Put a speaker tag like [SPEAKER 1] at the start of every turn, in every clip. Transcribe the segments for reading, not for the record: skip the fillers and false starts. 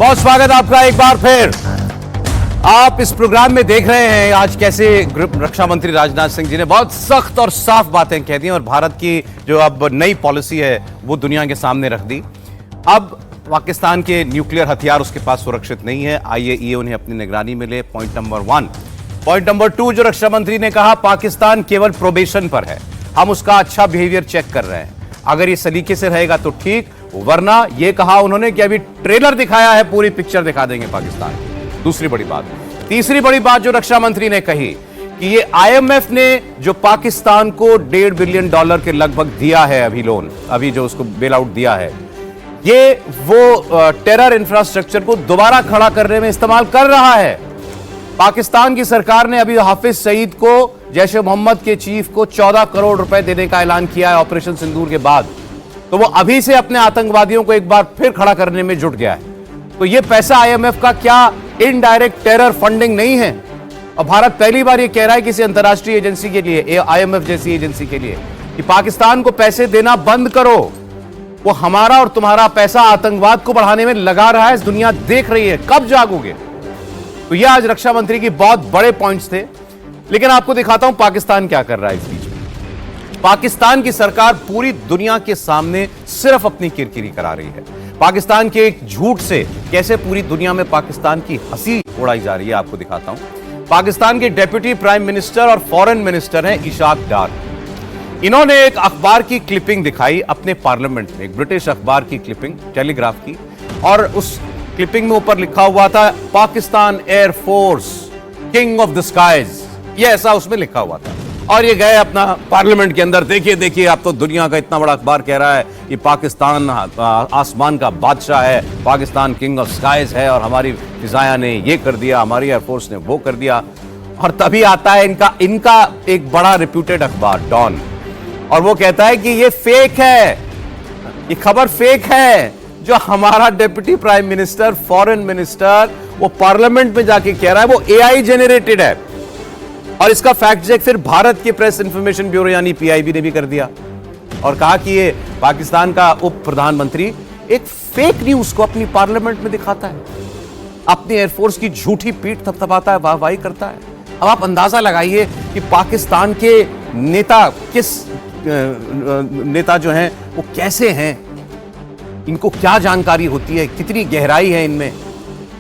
[SPEAKER 1] बहुत स्वागत आपका एक बार फिर। आप इस प्रोग्राम में देख रहे हैं आज कैसे रक्षा मंत्री राजनाथ सिंह जी ने बहुत सख्त और साफ बातें कह दी और भारत की जो अब नई पॉलिसी है वो दुनिया के सामने रख दी। अब पाकिस्तान के न्यूक्लियर हथियार उसके पास सुरक्षित नहीं है, IAEA उन्हें अपनी निगरानी में ले। Point number 1। पॉइंट नंबर 2, जो रक्षा मंत्री ने कहा, पाकिस्तान केवल प्रोबेशन पर है, हम उसका अच्छा बिहेवियर चेक कर रहे हैं, अगर ये सलीके से रहेगा तो ठीक, वरना ये कहा उन्होंने कि अभी ट्रेलर दिखाया है, पूरी पिक्चर दिखा देंगे पाकिस्तान की। दूसरी बड़ी बात। तीसरी बड़ी बात जो रक्षा मंत्री ने कही कि ये IMF ने जो पाकिस्तान को $1.5 बिलियन के लगभग दिया है अभी लोन, अभी जो उसको बेल आउट दिया है, ये वो टेरर इंफ्रास्ट्रक्चर को दोबारा खड़ा करने में इस्तेमाल कर रहा है। पाकिस्तान की सरकार ने अभी हाफिज सईद को, जैश-ए मोहम्मद के चीफ को 14 करोड़ रुपए देने का ऐलान किया है ऑपरेशन सिंदूर के बाद, तो वो अभी से अपने आतंकवादियों को एक बार फिर खड़ा करने में जुट गया है। तो ये पैसा IMF का क्या इनडायरेक्ट टेरर फंडिंग नहीं है? और भारत पहली बार ये कह रहा है किसी अंतर्राष्ट्रीय एजेंसी के लिए, IMF जैसी एजेंसी के लिए, कि पाकिस्तान को पैसे देना बंद करो, वो हमारा और तुम्हारा पैसा आतंकवाद को बढ़ाने में लगा रहा है, दुनिया देख रही है, कब जागोगे? तो ये आज रक्षा मंत्री की बहुत बड़े पॉइंट्स थे। लेकिन आपको दिखाता हूं पाकिस्तान क्या कर रहा है इस बीच में। पाकिस्तान की सरकार पूरी दुनिया के सामने सिर्फ अपनी किरकिरी करा रही है। पाकिस्तान के एक झूठ से कैसे पूरी दुनिया में पाकिस्तान की हंसी उड़ाई जा रही है, आपको दिखाता हूं। पाकिस्तान के डेप्यूटी प्राइम मिनिस्टर और फॉरेन मिनिस्टर हैं इशाक डार। इन्होंने एक अखबार की क्लिपिंग दिखाई अपने पार्लियामेंट में, एक ब्रिटिश अखबार की क्लिपिंग, टेलीग्राफ की, और उस क्लिपिंग में ऊपर लिखा हुआ था Pakistan air force king of the skies, ये ऐसा उसमें लिखा हुआ था। और ये गए अपना पार्लियामेंट के अंदर, देखिए देखिए आप तो दुनिया का इतना बड़ा अखबार कह रहा है कि पाकिस्तान आसमान का बादशाह है, पाकिस्तान किंग ऑफ स्काईज है, और हमारी फिजाया ने ये कर दिया, हमारी एयरफोर्स ने वो कर दिया। और तभी आता है इनका एक बड़ा रिप्यूटेड अखबार डॉन, और वो कहता है कि ये फेक है, ये खबर फेक है। जो हमारा deputy prime minister, foreign minister, वो पार्लियामेंट में जाके कह रहा है वो AI जेनरेटेड है। और इसका फैक्ट चेक फिर भारत के प्रेस इंफॉर्मेशन ब्यूरो यानी PIB ने भी कर दिया और कहा कि ये पाकिस्तान का उप प्रधानमंत्री एक फेक न्यूज को अपनी पार्लियामेंट में दिखाता है, अपनी एयरफोर्स की झूठी पीठ थपथपाता है, वाहवाही करता है। अब आप अंदाजा लगाइए कि पाकिस्तान के नेता नेता जो हैं वो कैसे हैं, इनको क्या जानकारी होती है, कितनी गहराई है इनमें।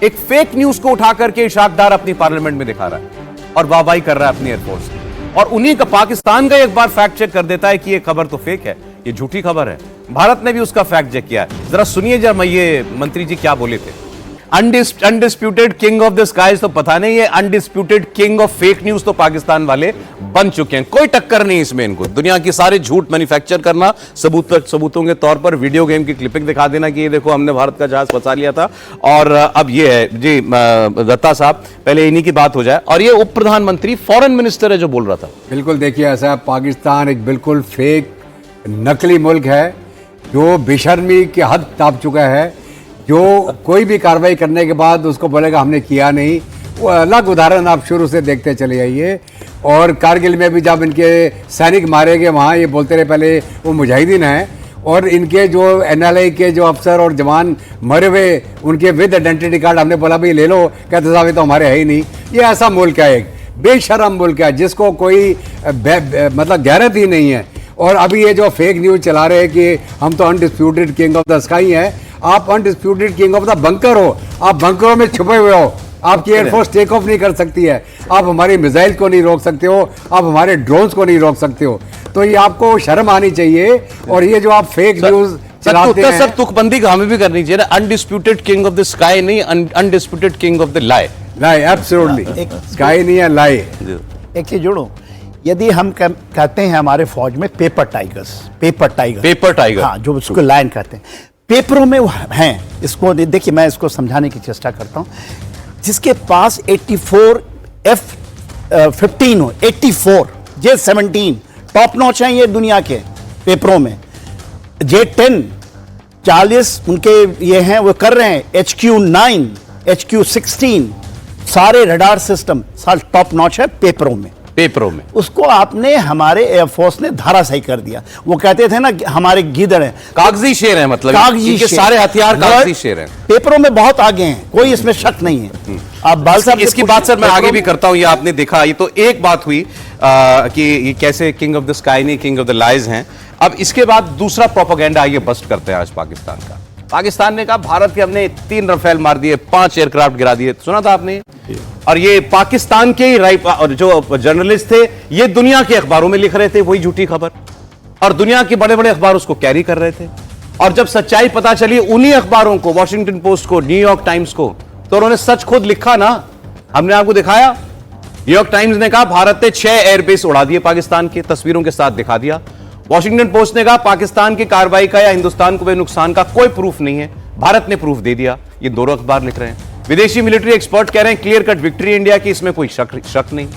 [SPEAKER 1] एक फेक न्यूज को उठा करके इशाक डार अपनी पार्लियामेंट में दिखा रहा है और वाहवाही कर रहा है अपनी एयरफोर्स की, और उन्हीं का पाकिस्तान का एक बार फैक्ट चेक कर देता है कि ये खबर तो फेक है, ये झूठी खबर है। भारत ने भी उसका फैक्ट चेक किया है। जरा सुनिए जब ये मंत्री जी क्या बोले थे। Undisputed king of the skies तो पता नहीं है, undisputed king of fake news तो पाकिस्तान वाले बन चुके हैं। कोई टक्कर नहीं इसमें इनको। दुनिया की सारे झूठ मैन्युफैक्चर करना, सबूतों के तौर पर वीडियो गेम की क्लिपिंग दिखा देना कि ये देखो हमने भारत का जहाज फंसा लिया था और अब ये है जी। दत्ता साहब, पहले इन्हीं की बात हो जाए। और ये उप प्रधानमंत्री फॉरेन मिनिस्टर है जो बोल रहा था।
[SPEAKER 2] बिल्कुल, देखिए ऐसा पाकिस्तान एक बिल्कुल फेक नकली मुल्क है जो बेशर्मी की हद ताप चुका है, जो कोई भी कार्रवाई करने के बाद उसको बोलेगा हमने किया नहीं। वो अलग उदाहरण आप शुरू से देखते चले आइए। और कारगिल में भी जब इनके सैनिक मारे गए, वहाँ ये बोलते रहे पहले वो मुजाहिदीन हैं, और इनके जो NLA के जो अफसर और जवान मरे हुए उनके विद आइडेंटिटी कार्ड हमने बोला भाई ले लो, कहते साहब ये तो हमारे है ही नहीं। ये ऐसा मुल्क है, एक बेशरम मुल्क है जिसको कोई मतलब गैरत ही नहीं है। और अभी ये जो फेक न्यूज़ चला रहे हैं कि हम तो undisputed king of the sky हैं, आप undisputed king of the bunker हो। आप बंकरों में छुपे हुए हो, आपकी एयरफोर्स टेक ऑफ नहीं कर सकती है, आप हमारी मिसाइल को नहीं रोक सकते हो, आप हमारे ड्रोन्स को नहीं रोक सकते हो। तो ये आपको शर्म आनी चाहिए। और ये जो आप फेक न्यूज चलाते हैं,
[SPEAKER 1] सब तुकबंदी हमें भी करनी चाहिए ना। Undisputed king of the sky नहीं, undisputed king of the lie.
[SPEAKER 2] Lie absolutely, sky नहीं है, लाई।
[SPEAKER 3] एक चीज जोड़ो, यदि हम कहते हैं हमारे फौज में पेपर टाइगर, हाँ, जो उसको लायन कहते हैं, पेपरों में वो हैं। इसको देखिए, मैं इसको समझाने की चेष्टा करता हूँ। जिसके पास 84 F-15 हो, 84 J-17 टॉप नॉच हैं ये दुनिया के पेपरों में। J-10 40 उनके ये हैं, वो कर रहे हैं। HQ-9 HQ-16 सारे रडार सिस्टम सारे टॉप नॉच है पेपरों में।
[SPEAKER 1] पेपरों में,
[SPEAKER 3] उसको आपने हमारे एयरफोर्स ने धाराशाही कर दिया। वो कहते थे ना कि हमारे गीदड़ हैं,
[SPEAKER 1] कागजी शेर है, मतलब
[SPEAKER 3] कागजी
[SPEAKER 1] इनके
[SPEAKER 3] शेर।
[SPEAKER 1] सारे हथियार कागजी शेर हैं।
[SPEAKER 3] पेपरों में बहुत आगे हैं, कोई इसमें शक नहीं है। आप बाल साहब
[SPEAKER 1] इसकी बात सर मैं आगे भी करता हूं, ये आपने देखा, ये तो एक बात हुई कि ये कैसे किंग ऑफ द स्काई नहीं किंग ऑफ द लाइज हैं। अब इसके बाद दूसरा प्रोपेगेंडा आइए बस्ट करते हैं आज पाकिस्तान का। पाकिस्तान ने कहा भारत के हमने 3 रफेल मार दिए, 5 एयरक्राफ्ट गिरा दिए, सुना था आपने? और ये पाकिस्तान के ही जो जर्नलिस्ट थे ये दुनिया के अखबारों में लिख रहे थे वही झूठी खबर, और दुनिया के बड़े बड़े अखबार उसको कैरी कर रहे थे। और जब सच्चाई पता चली उन्हीं अखबारों को, वॉशिंगटन पोस्ट को, न्यूयॉर्क टाइम्स को, तो उन्होंने सच खुद लिखा ना, हमने आपको दिखाया। न्यूयॉर्क टाइम्स ने कहा भारत ने 6 एयरबेस उड़ा दिए पाकिस्तान के, तस्वीरों के साथ दिखा दिया। वॉशिंगटन पोस्ट ने कहा पाकिस्तान की कार्रवाई का या हिंदुस्तान को हुए नुकसान का कोई प्रूफ नहीं है, भारत ने प्रूफ दे दिया। ये दोनों अखबार लिख रहे हैं। विदेशी मिलिट्री एक्सपर्ट कह रहे हैं क्लियर कट विक्ट्री इंडिया की, इसमें कोई शक नहीं।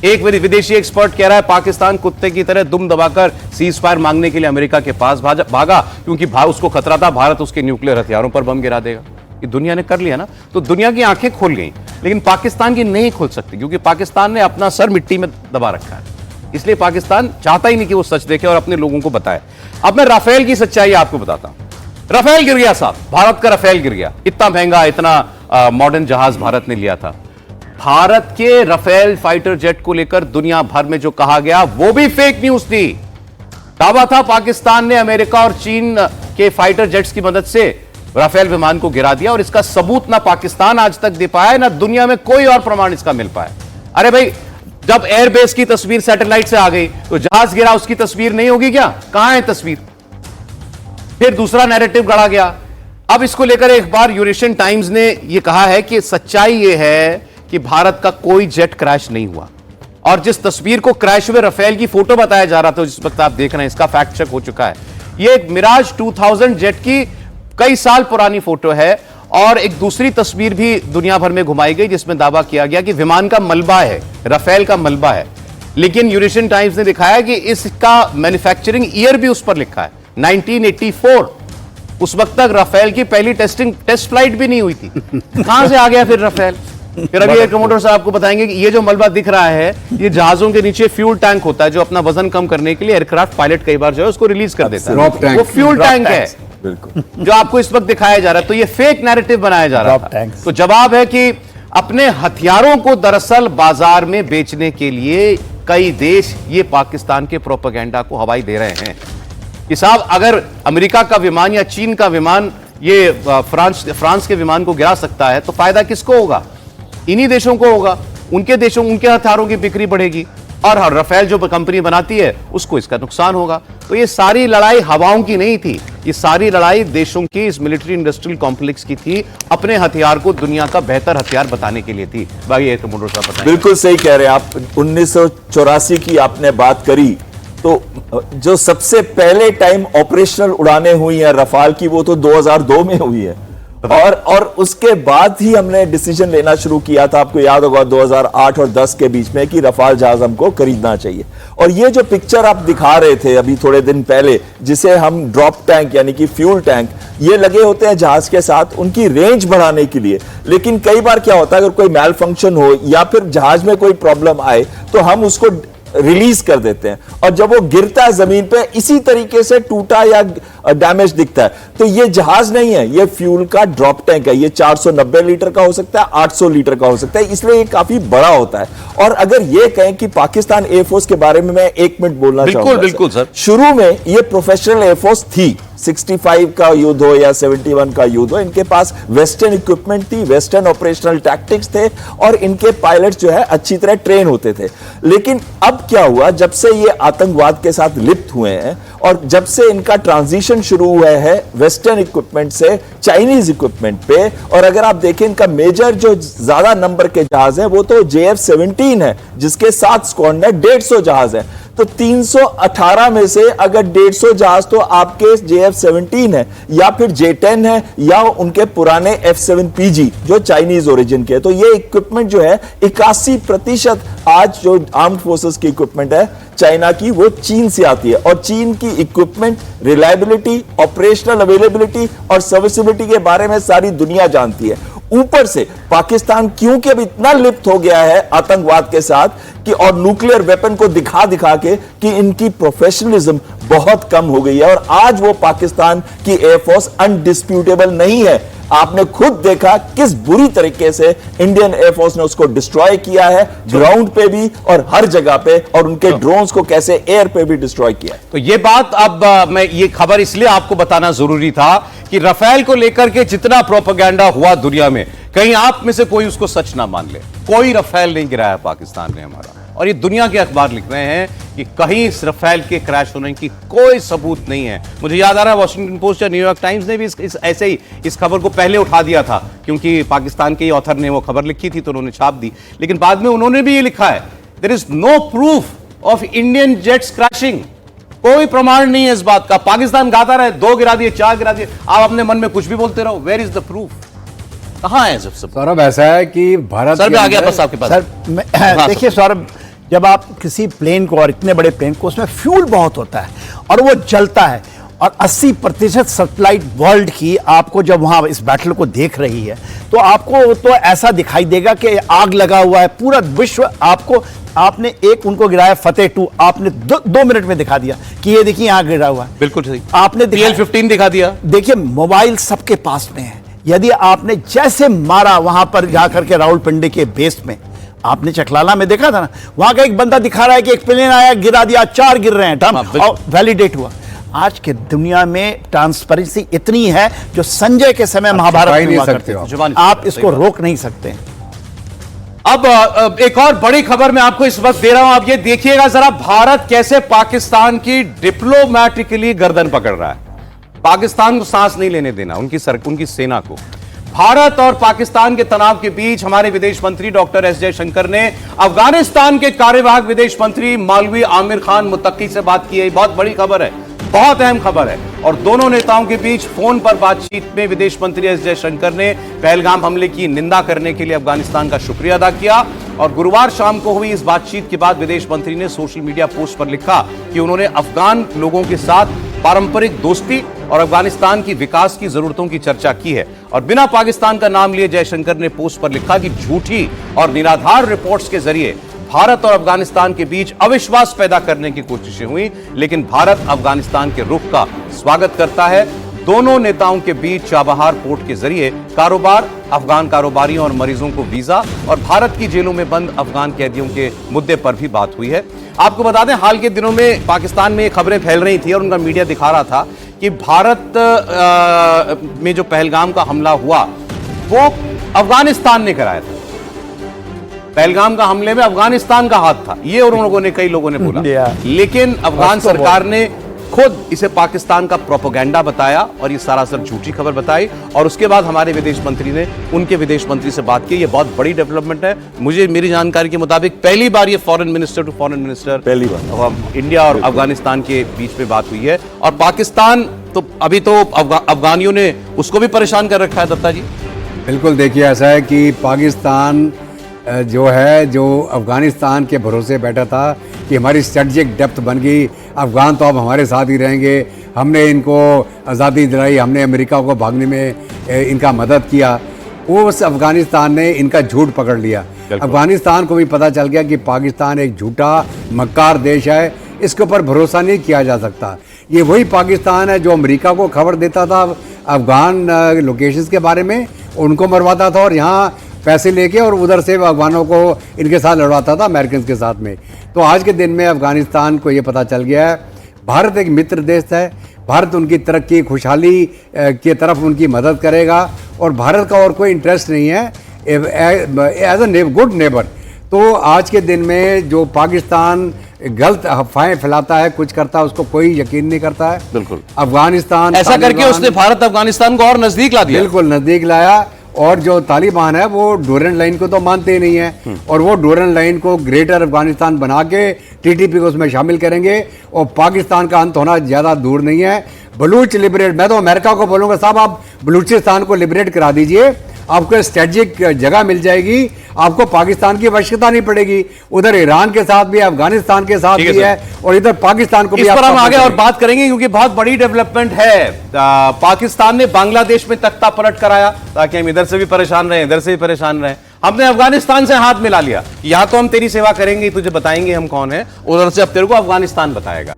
[SPEAKER 1] एक विदेशी एक्सपर्ट कह रहा है पाकिस्तान कुत्ते की तरह दुम दबाकर सीज फायर मांगने के लिए अमेरिका के पास भागा, क्योंकि उसको खतरा था भारत उसके न्यूक्लियर हथियारों पर बम गिरा देगा। ये दुनिया ने कर लिया ना, तो दुनिया की आंखें खुल गई, लेकिन पाकिस्तान की नहीं खुल सकती, क्योंकि पाकिस्तान ने अपना सर मिट्टी में दबा रखा है। इसलिए पाकिस्तान चाहता ही नहीं कि वो सच देखे और अपने लोगों को बताए। अब मैं राफेल की सच्चाई आपको बताता हूं। राफेल गिर गया साहब, भारत का राफेल गिर गया। इतना महंगा, इतना मॉडर्न जहाज भारत ने लिया था। भारत के राफेल फाइटर जेट को लेकर दुनिया भर में जो कहा गया वो भी फेक न्यूज थी। दावा था पाकिस्तान ने अमेरिका और चीन के फाइटर जेट्स की मदद से राफेल विमान को गिरा दिया, और इसका सबूत ना पाकिस्तान आज तक दे पाया, ना दुनिया में कोई और प्रमाण इसका मिल पाया। अरे भाई, जब एयरबेस की तस्वीर सैटेलाइट से आ गई तो जहाज गिरा उसकी तस्वीर नहीं होगी क्या? कहां है तस्वीर? फिर दूसरा नैरेटिव गढ़ा गया। अब इसको लेकर एक बार यूरेशियन टाइम्स ने यह कहा है कि सच्चाई यह है कि भारत का कोई जेट क्रैश नहीं हुआ, और जिस तस्वीर को क्रैश हुए राफेल की फोटो बताया जा रहा था जिस वक्त आप देख रहे हैं, इसका फैक्ट चेक हो चुका है। यह एक मिराज 2000 जेट की कई साल पुरानी फोटो है, और एक दूसरी तस्वीर भी दुनिया भर में घुमाई गई जिसमें दावा किया गया कि विमान का मलबा है, राफेल का मलबा है। लेकिन यूरेशियन टाइम्स ने दिखाया कि इसका मैन्युफैक्चरिंग ईयर भी उस पर लिखा है 1984। उस वक्त तक राफेल की पहली टेस्ट फ्लाइट भी नहीं हुई थी। कहां से आ गया फिर राफेल? फिर अभी एयर कमोडोर साहब आपको बताएंगे कि ये जो मलबा दिख रहा है ये जहाजों के नीचे फ्यूल टैंक होता है, जो अपना वजन कम करने के लिए एयरक्राफ्ट पायलट कई बार जो है उसको रिलीज कर देता है। वो फ्यूल टैंक है जो आपको इस वक्त दिखाया जा रहा है। तो ये फेक नैरेटिव बनाया जा रहा था। तो जवाब है कि अपने हथियारों को दरअसल बाजार में बेचने के लिए कई देश ये पाकिस्तान के प्रोपेगेंडा को हवाई दे रहे हैं कि साहब अगर अमेरिका का विमान या चीन का विमान ये फ्रांस के विमान को गिरा सकता है तो फायदा किसको होगा? इन्हीं देशों को होगा। उनके देशों, उनके हथियारों की बिक्री बढ़ेगी, और राफेल जो कंपनी बनाती है उसको इसका नुकसान होगा। तो ये सारी लड़ाई हवाओं की नहीं थी, ये सारी लड़ाई देशों की इस मिलिट्री इंडस्ट्रियल कॉम्प्लेक्स की थी, अपने हथियार को दुनिया का बेहतर हथियार बताने के लिए थी। भाई एयर कमोडोर साहब बताएं।
[SPEAKER 4] बिल्कुल सही कह रहे हैं आप। 1984 की आपने बात करी, तो जो सबसे पहले टाइम ऑपरेशनल उड़ानें हुई हैं रफाल की वो तो 2002 में हुई है, और उसके बाद ही हमने डिसीजन लेना शुरू किया था। आपको याद होगा 2008 और 10 के बीच में कि रफाल जहाज हमको खरीदना चाहिए। और ये जो पिक्चर आप दिखा रहे थे अभी थोड़े दिन पहले, जिसे हम ड्रॉप टैंक यानी कि फ्यूल टैंक, ये लगे होते हैं जहाज के साथ उनकी रेंज बढ़ाने के लिए। लेकिन कई बार क्या होता है, अगर कोई मैल फंक्शन हो या फिर जहाज में कोई प्रॉब्लम आए तो हम उसको रिलीज कर देते हैं, और जब वो गिरता है जमीन पे इसी तरीके से टूटा या डैमेज दिखता है। तो ये जहाज नहीं है, ये फ्यूल का ड्रॉप टैंक है। ये 490 लीटर का हो सकता है, 800 लीटर का हो सकता है, इसलिए ये काफी बड़ा होता है। और अगर ये कहें कि पाकिस्तान एयरफोर्स के बारे में मैं 1 मिनट बोलना चाहूंगा।
[SPEAKER 1] बिल्कुल सर।
[SPEAKER 4] शुरू में ये प्रोफेशनल एयरफोर्स थी, 65 का युद्ध हो या 71 का युद्ध हो, इनके पास वेस्टर्न इक्विपमेंट थी, वेस्टर्न ऑपरेशनल टैक्टिक्स थे, और इनके पायलट जो है अच्छी तरह ट्रेन होते थे। लेकिन अब क्या हुआ, जब से ये आतंकवाद के साथ लिप्त हुए हैं और जब से इनका ट्रांजिशन शुरू हुआ है वेस्टर्न इक्विपमेंट से चाइनीज इक्विपमेंट पे, और अगर आप देखें इनका मेजर जो ज्यादा नंबर के जहाज हैं वो तो JF-17 है, जिसके 7 स्क्वाड्रन है, 150 जहाज है। तो 318 में से अगर 150 जहाज तो आपके JF-17 है, या फिर J-10 है, या उनके पुराने F-7PG जो चाइनीज ओरिजिन के। तो ये इक्विपमेंट जो है 81% आज जो आर्म्ड फोर्सेस की इक्विपमेंट है चाइना की, वो चीन से आती है। और चीन की इक्विपमेंट, रिलायबिलिटी, ऑपरेशनल अवेलेबिलिटी और सर्विसिबिलिटी के बारे में सारी दुनिया जानती है। ऊपर से पाकिस्तान क्योंकि अब इतना लिप्त हो गया है आतंकवाद के साथ कि और न्यूक्लियर वेपन को दिखा दिखा के कि इनकी प्रोफेशनलिज्म बहुत कम हो गई है और आज वो पाकिस्तान की एयरफोर्स अनडिस्प्यूटेबल नहीं है। आपने खुद देखा किस बुरी तरीके से इंडियन एयरफोर्स ने उसको डिस्ट्रॉय किया है, ग्राउंड पे भी और हर जगह पे, और उनके ड्रोन्स को कैसे एयर पे भी डिस्ट्रॉय किया है।
[SPEAKER 1] तो ये बात अब मैं ये खबर इसलिए आपको बताना जरूरी था कि राफेल को लेकर के जितना प्रोपेगेंडा हुआ दुनिया में, कहीं आप में से कोई उसको सच ना मान ले। कोई राफेल नहीं गिराया पाकिस्तान ने हमारा, और ये दुनिया के अखबार लिख रहे हैं कि कहीं इस राफेल के क्रैश होने की कोई सबूत नहीं है। मुझे याद आ रहा है वॉशिंगटन पोस्ट या न्यूयॉर्क टाइम्स ने भी ऐसे ही इस खबर को पहले उठा दिया था, क्योंकि पाकिस्तान के ऑथर ने वो खबर लिखी थी तो उन्होंने छाप दी, लेकिन बाद में उन्होंने भी ये लिखा है there is no proof of Indian jets crashing. कोई प्रमाण नहीं है इस बात का। पाकिस्तान गाता रहे 2 गिरा दिए, 4 गिरा दिए, आप अपने मन में कुछ भी बोलते रहो, वेयर इज द प्रूफ? कहां है सब?
[SPEAKER 2] सौरभ ऐसा है कि भारत
[SPEAKER 1] सर मैं आ गया बस आपके पास।
[SPEAKER 3] सर देखिए सौरभ, जब आप किसी प्लेन को, और इतने बड़े प्लेन को, उसमें फ्यूल बहुत होता है और वो जलता है, और 80% सैटेलाइट वर्ल्ड की आपको जब वहां इस बैटल को देख रही है तो आपको तो ऐसा दिखाई देगा कि आग लगा हुआ है पूरा विश्व। आपने एक उनको गिराया फतेह 2, आपने 2 मिनट में दिखा दिया कि ये देखिए आग गिरा हुआ है।
[SPEAKER 1] बिल्कुल सही।
[SPEAKER 3] आपने
[SPEAKER 1] PL-15 दिखा दिया।
[SPEAKER 3] देखिए मोबाइल सबके पास में है, यदि आपने जैसे मारा वहां पर जाकर के रावलपिंडी के बेस में, आपने चकलाला में देखा था ना, वहां का एक बंदा दिखा रहा है कि एक प्लेन आया गिरा दिया, 4 गिर रहे हैं, और वैलिडेट हुआ। आज के दुनिया में ट्रांसपेरेंसी इतनी है जो संजय के समय महाभारत में हुआ करते थे, आप इसको रोक नहीं सकते।
[SPEAKER 1] अब एक और बड़ी खबर मैं आपको इस वक्त दे रहा हूं, आप ये देखिएगा जरा, भारत कैसे पाकिस्तान की डिप्लोमैटिकली गर्दन पकड़ रहा है। पाकिस्तान को सांस नहीं लेने देना, उनकी सेना को। भारत और पाकिस्तान के तनाव के बीच हमारे विदेश मंत्री डॉक्टर एस जयशंकर ने अफगानिस्तान के कार्यवाहक विदेश मंत्री मौलवी आमिर खान मुत्तकी से बात की है। बहुत बड़ी खबर है, बहुत अहम खबर है। और दोनों नेताओं के बीच फोन पर बातचीत में विदेश मंत्री एस जयशंकर ने पहलगाम हमले की निंदा करने के लिए अफगानिस्तान का शुक्रिया अदा किया। और गुरुवार शाम को हुई इस बातचीत के बाद विदेश मंत्री ने सोशल मीडिया पोस्ट पर लिखा कि उन्होंने अफगान लोगों के साथ पारंपरिक दोस्ती और अफगानिस्तान की विकास की जरूरतों की चर्चा की है। और बिना पाकिस्तान का नाम लिए जयशंकर ने पोस्ट पर लिखा कि झूठी और निराधार रिपोर्ट्स के जरिए भारत और अफगानिस्तान के बीच अविश्वास पैदा करने की कोशिशें हुई, लेकिन भारत अफगानिस्तान के रुख का स्वागत करता है। दोनों नेताओं के बीच चाबहार पोर्ट के जरिए कारोबार, अफगान कारोबारियों और मरीजों को वीजा और भारत की जेलों में बंद अफगान कैदियों के मुद्दे पर भी बात हुई है। आपको बता दें, हाल के दिनों में पाकिस्तान में खबरें फैल रही थी और उनका मीडिया दिखा रहा था कि भारत में जो पहलगाम का हमला हुआ वो अफगानिस्तान ने कराया था। पहलगाम का हमले में अफगानिस्तान का हाथ था, ये और उन लोगों ने, कई लोगों ने बोला, लेकिन अफगान सरकार ने खुद इसे पाकिस्तान का प्रोपेगेंडा बताया और ये सरासर झूठी खबर बताई। और उसके बाद हमारे विदेश मंत्री ने उनके विदेश मंत्री से बात की। ये बहुत बड़ी डेवलपमेंट है। मुझे, मेरी जानकारी के मुताबिक पहली बार ये foreign minister to foreign minister, पहली बार इंडिया और अफगानिस्तान के बीच में बात हुई है। और पाकिस्तान तो अभी तो अफगानियों ने उसको भी परेशान कर रखा है। दत्ता जी
[SPEAKER 2] बिल्कुल, देखिए ऐसा है कि पाकिस्तान जो है, जो अफगानिस्तान के भरोसे बैठा था कि हमारी स्ट्रेटजिक डेप्थ बन गई, अफगान तो अब हमारे साथ ही रहेंगे, हमने इनको आज़ादी दिलाई, हमने अमेरिका को भागने में इनका मदद किया, वो उस अफगानिस्तान ने इनका झूठ पकड़ लिया। अफगानिस्तान को भी पता चल गया कि पाकिस्तान एक झूठा मक्कार देश है, इसके ऊपर भरोसा नहीं किया जा सकता। ये वही पाकिस्तान है जो अमेरिका को खबर देता था अफगान लोकेशंस के बारे में, उनको मरवाता था और यहाँ पैसे लेके और उधर से अफगानों को इनके साथ लड़वाता था, अमेरिकन के साथ में। तो आज के दिन में अफगानिस्तान को ये पता चल गया है भारत एक मित्र देश है, भारत उनकी तरक्की खुशहाली की तरफ उनकी मदद करेगा और भारत का और कोई इंटरेस्ट नहीं है एज ए गुड नेबर। तो आज के दिन में जो पाकिस्तान गलत अफवाहें फैलाता है, कुछ करता है, उसको कोई यकीन नहीं करता है।
[SPEAKER 1] बिल्कुल,
[SPEAKER 2] अफगानिस्तान
[SPEAKER 1] ऐसा करके उसने भारत अफगानिस्तान को और नजदीक ला दिया।
[SPEAKER 2] बिल्कुल नजदीक लाया। और जो तालिबान है वो डोरन लाइन को तो मानते ही नहीं है और वो डोरन लाइन को ग्रेटर अफगानिस्तान बना के टीटीपी को उसमें शामिल करेंगे और पाकिस्तान का अंत होना ज़्यादा दूर नहीं है। बलूच लिबरेट, मैं तो अमेरिका को बोलूँगा साहब आप बलूचिस्तान को लिबरेट करा दीजिए आपको स्ट्रेटेजिक जगह मिल जाएगी, आपको पाकिस्तान की आवश्यकता नहीं पड़ेगी। उधर ईरान के साथ भी, अफगानिस्तान के साथ भी है, और इधर पाकिस्तान को भी।
[SPEAKER 1] इस पर हम आगे और बात करेंगे क्योंकि बहुत बड़ी डेवलपमेंट है। पाकिस्तान ने बांग्लादेश में तख्ता पलट कराया ताकि हम इधर से भी परेशान रहे, इधर से भी परेशान रहे। हमने अफगानिस्तान से हाथ मिला लिया, यहां तो हम तेरी सेवा करेंगे, तुझे बताएंगे हम कौन है, उधर से अब तेरे को अफगानिस्तान बताएगा।